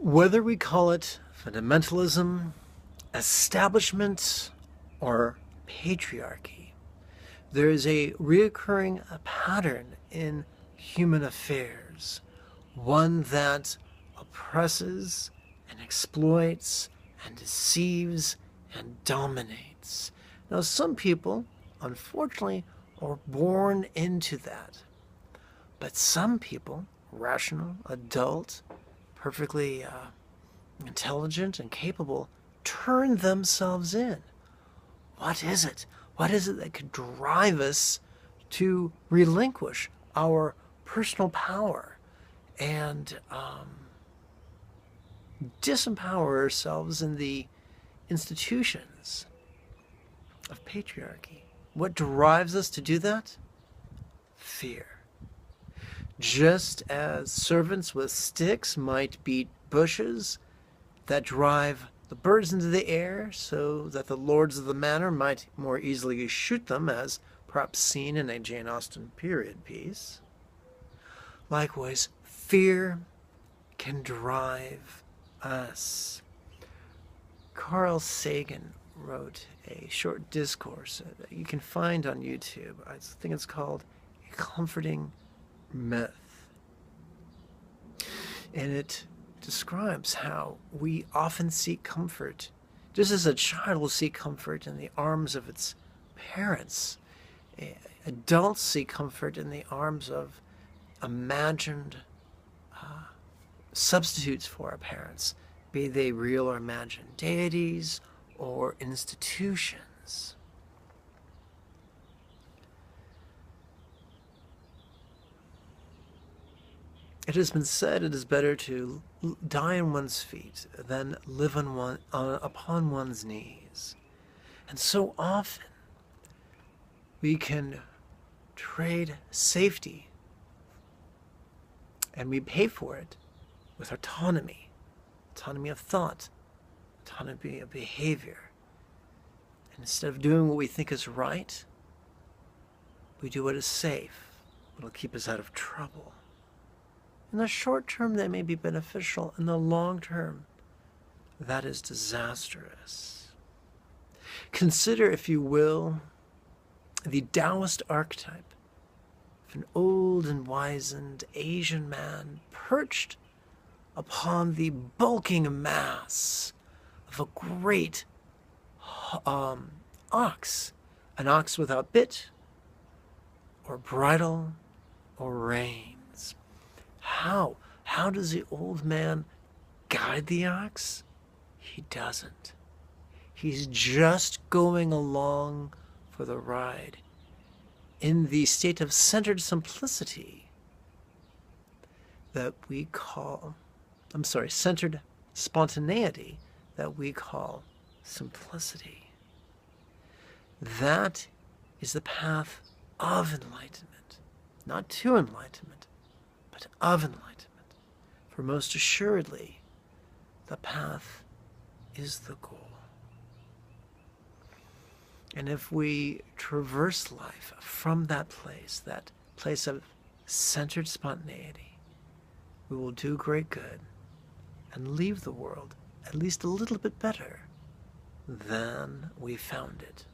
Whether we call it fundamentalism, establishment, or patriarchy, there is a reoccurring pattern in human affairs, one that oppresses and exploits and deceives and dominates. Now, some people, unfortunately, are born into that. But some people, rational, adult, perfectly intelligent and capable, turn themselves in. What is it? What is it that could drive us to relinquish our personal power and disempower ourselves in the institutions of patriarchy? What drives us to do that? Fear. Just as servants with sticks might beat bushes that drive the birds into the air so that the lords of the manor might more easily shoot them, as perhaps seen in a Jane Austen period piece, likewise, fear can drive us. Carl Sagan wrote a short discourse that you can find on YouTube. I think it's called A Comforting Myth. And it describes how we often seek comfort, just as a child will seek comfort in the arms of its parents. Adults seek comfort in the arms of imagined substitutes for our parents, be they real or imagined deities or institutions. It has been said it is better to die on one's feet than live upon one's knees. And so often we can trade safety, and we pay for it with autonomy of thought, autonomy of behavior. And instead of doing what we think is right, we do what is safe, what will keep us out of trouble. In the short term, that may be beneficial. In the long term, that is disastrous. Consider, if you will, the Taoist archetype of an old and wizened Asian man perched upon the bulking mass of a great ox, an ox without bit or bridle or rein. How does the old man guide the ox? He doesn't. He's just going along for the ride in the state of centered simplicity that we call, centered spontaneity that we call simplicity. That is the path of enlightenment, not to enlightenment, but of enlightenment. For most assuredly, the path is the goal. And if we traverse life from that place of centered spontaneity, we will do great good and leave the world at least a little bit better than we found it.